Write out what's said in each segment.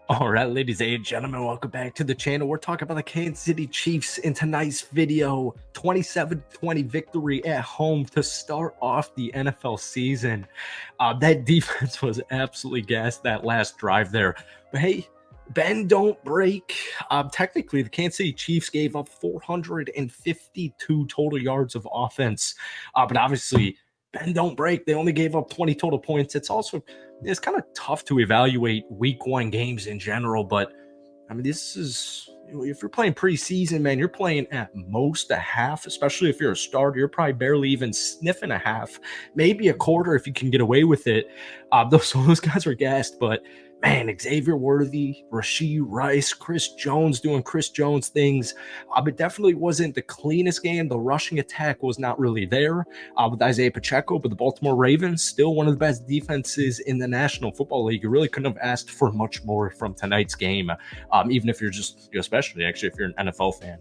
All right, ladies and gentlemen, welcome back to the channel. We're talking about the Kansas City Chiefs in tonight's video. 27-20 victory at home to start off the NFL season. That defense was absolutely gassed that last drive there. But hey, bend don't break. Technically, the Kansas City Chiefs gave up 452 total yards of offense. But obviously, bend don't break. They only gave up 20 total points. It's kind of tough to evaluate week one games in general, but I mean, if you're playing preseason, man, you're playing at most a half, especially if you're a starter. You're probably barely even sniffing a half, maybe a quarter if you can get away with it. Those guys were gassed, but man, Xavier Worthy, Rashee Rice, Chris Jones doing Chris Jones things. It definitely wasn't the cleanest game. The rushing attack was not really there with Isaiah Pacheco, but the Baltimore Ravens, still one of the best defenses in the National Football League. You really couldn't have asked for much more from tonight's game, even if you're just, especially actually if you're an NFL fan.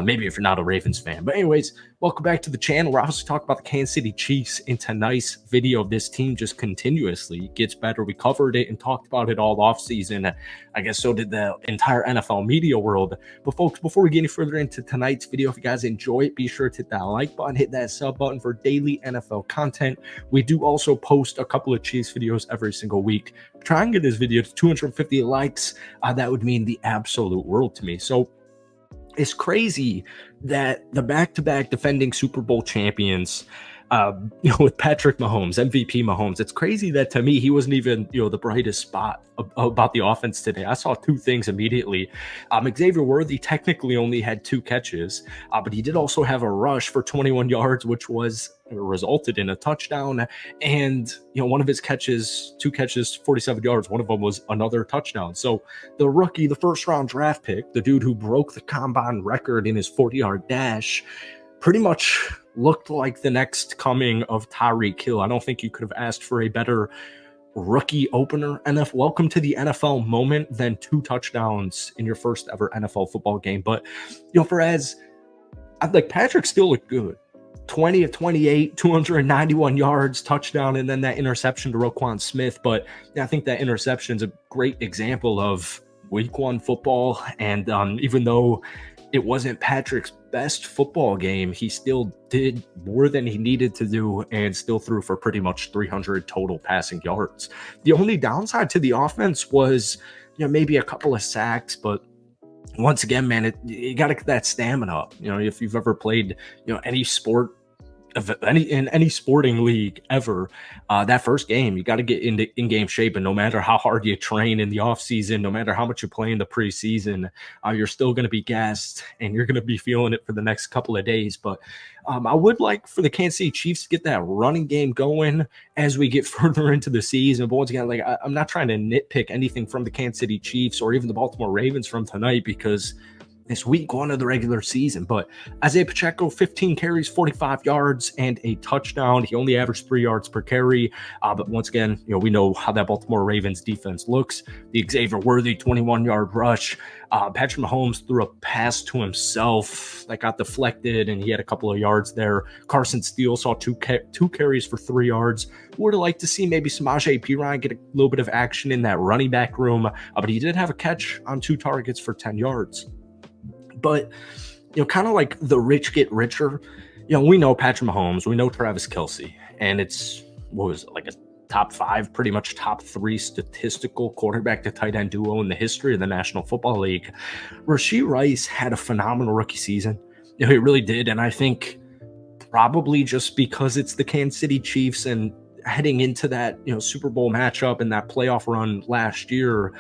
Maybe if you're not a Ravens fan. But anyways, welcome back to the channel. We're obviously talking about the Kansas City Chiefs in tonight's video. This team just continuously gets better. We covered it and talked about it all offseason. I guess so did the entire NFL media world. But folks, before we get any further into tonight's video, if you guys enjoy it, be sure to hit that like button, hit that sub button for daily NFL content. We do also post a couple of Chiefs videos every single week. Try and get this video to 250 likes. That would mean the absolute world to me. So it's crazy that the back-to-back defending Super Bowl champions, with Patrick Mahomes, MVP Mahomes, it's crazy that to me, he wasn't even, the brightest spot about the offense today. I saw two things immediately. Xavier Worthy technically only had 2 catches, but he did also have a rush for 21 yards, which resulted in a touchdown. And, one of his catches, 2 catches, 47 yards, one of them was another touchdown. So the rookie, the first-round draft pick, the dude who broke the combine record in his 40-yard dash, pretty much looked like the next coming of Tyreek Hill. I don't think you could have asked for a better rookie opener. Welcome to the NFL moment than 2 touchdowns in your first ever NFL football game. But, Patrick still looked good. 20 of 28, 291 yards, touchdown, and then that interception to Roquan Smith. But I think that interception is a great example of week one football. And even though it wasn't Patrick's best football game, he still did more than he needed to do and still threw for pretty much 300 total passing yards. The only downside to the offense was, maybe a couple of sacks, but once again, man, you got to get that stamina up. If you've ever played, any sport, in any sporting league ever, that first game, you got to get into in-game shape. And no matter how hard you train in the offseason, no matter how much you play in the preseason, you're still going to be gassed and you're going to be feeling it for the next couple of days. But I would like for the Kansas City Chiefs to get that running game going as we get further into the season. But once again, I'm not trying to nitpick anything from the Kansas City Chiefs or even the Baltimore Ravens from tonight, because it's week one of the regular season. But Isaiah Pacheco, 15 carries, 45 yards, and a touchdown. He only averaged 3 yards per carry. But once again, we know how that Baltimore Ravens defense looks. The Xavier Worthy 21-yard rush. Patrick Mahomes threw a pass to himself that got deflected, and he had a couple of yards there. Carson Steele saw two carries for 3 yards. Would have liked to see maybe Samaje Perine get a little bit of action in that running back room, but he did have a catch on 2 targets for 10 yards. But, kind of like the rich get richer, we know Patrick Mahomes, we know Travis Kelce, and it's, a top 5, pretty much top 3 statistical quarterback to tight end duo in the history of the National Football League. Rashee Rice had a phenomenal rookie season. He really did. And I think probably just because it's the Kansas City Chiefs and heading into that, Super Bowl matchup and that playoff run last year,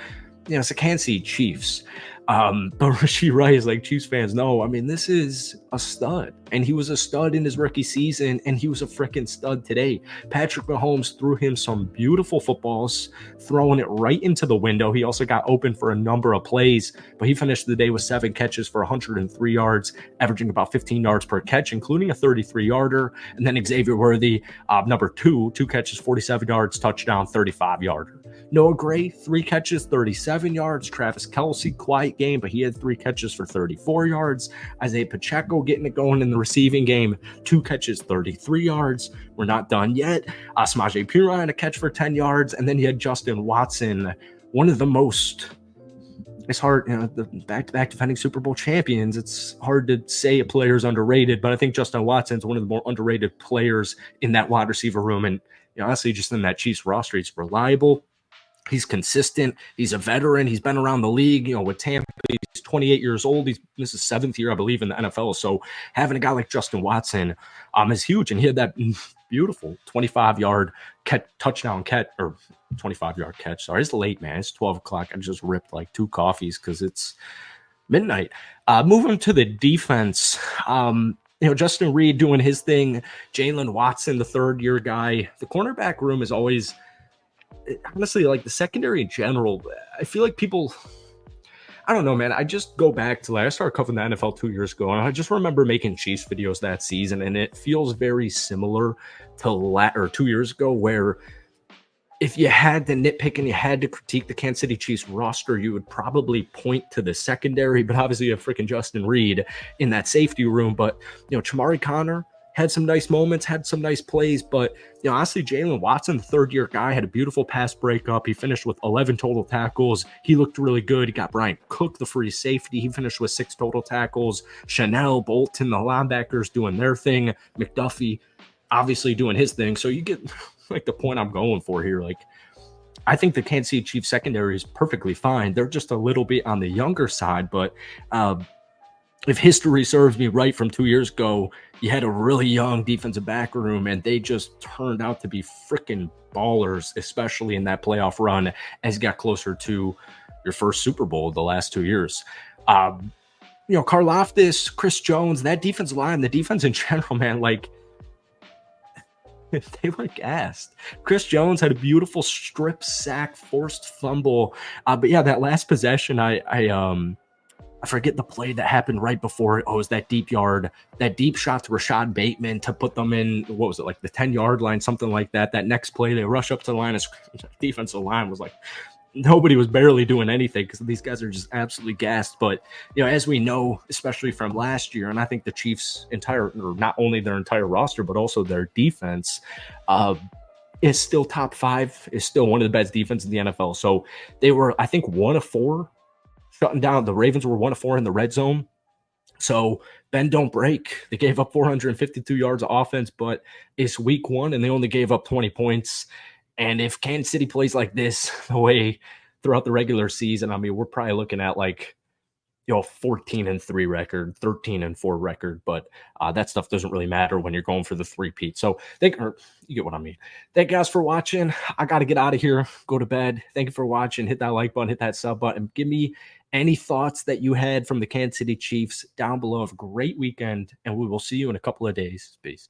it's the Kansas City Chiefs. But Rashee Rice, like Chiefs fans know, this is a stud. And he was a stud in his rookie season, and he was a freaking stud today. Patrick Mahomes threw him some beautiful footballs, throwing it right into the window. He also got open for a number of plays, but he finished the day with 7 catches for 103 yards, averaging about 15 yards per catch, including a 33-yarder. And then Xavier Worthy, number 2 catches, 47 yards, touchdown, 35-yarder. Noah Gray, 3 catches, 37 yards. Travis Kelce, quiet game, but he had 3 catches for 34 yards. Isaiah Pacheco getting it going in the receiving game, 2 catches, 33 yards. We're not done yet. Samaje Perine, a catch for 10 yards. And then you had Justin Watson, one of the most it's hard, the back-to-back defending Super Bowl champions. It's hard to say a player's underrated, but I think Justin Watson's one of the more underrated players in that wide receiver room. And honestly, just in that Chiefs roster, he's reliable. He's consistent. He's a veteran. He's been around the league, with Tampa. He's 28 years old. This is 7th year, I believe, in the NFL. So having a guy like Justin Watson is huge. And he had that beautiful 25-yard touchdown catch, or 25-yard catch. Sorry, it's late, man. It's 12 o'clock. I just ripped like 2 coffees because it's midnight. Moving to the defense, Justin Reed doing his thing. Jalen Watson, the third-year guy. The cornerback room is always, honestly, like the secondary in general. I feel like people, I don't know, man. I just go back to, I started covering the NFL 2 years ago, and I just remember making Chiefs videos that season, and it feels very similar to 2 years ago, where if you had to nitpick and you had to critique the Kansas City Chiefs roster, you would probably point to the secondary, but obviously you have freaking Justin Reed in that safety room. But, Chamari Connor had some nice moments, had some nice plays, but, honestly, Jalen Watson, the third-year guy, had a beautiful pass breakup. He finished with 11 total tackles. He looked really good. He got Brian Cook, the free safety. He finished with 6 total tackles. Chanel, Bolton, the linebackers doing their thing. McDuffie, obviously doing his thing. So you get like the point I'm going for here. Like, I think the Kansas City Chiefs secondary is perfectly fine. They're just a little bit on the younger side, but if history serves me right from 2 years ago, you had a really young defensive back room, and they just turned out to be freaking ballers, especially in that playoff run as you got closer to your first Super Bowl the last 2 years. Karlaftis, Chris Jones, that defensive line, the defense in general, man, like, they were gassed. Chris Jones had a beautiful strip sack, forced fumble. But yeah, that last possession, I forget the play that happened right before. Oh, it was that deep shot to Rashad Bateman to put them in, what was it, like the 10-yard line, something like that. That next play, they rush up to the line. As defensive line was like, nobody was barely doing anything because these guys are just absolutely gassed. But, as we know, especially from last year, and I think the Chiefs' not only their entire roster, but also their defense is still top 5, is still one of the best defenses in the NFL. So they were, I think, 1 of 4 shutting down. The Ravens were 1 of 4 in the red zone. So bend don't break. They gave up 452 yards of offense, but it's week 1 and they only gave up 20 points. And if Kansas City plays like this the way throughout the regular season, I mean, we're probably looking at like, 14-3 record, 13-4 record, but that stuff doesn't really matter when you're going for the three-peat. So you get what I mean. Thank you guys for watching. I got to get out of here, go to bed. Thank you for watching. Hit that like button, hit that sub button. Give me any thoughts that you had from the Kansas City Chiefs down below. Have a great weekend, and we will see you in a couple of days. Peace.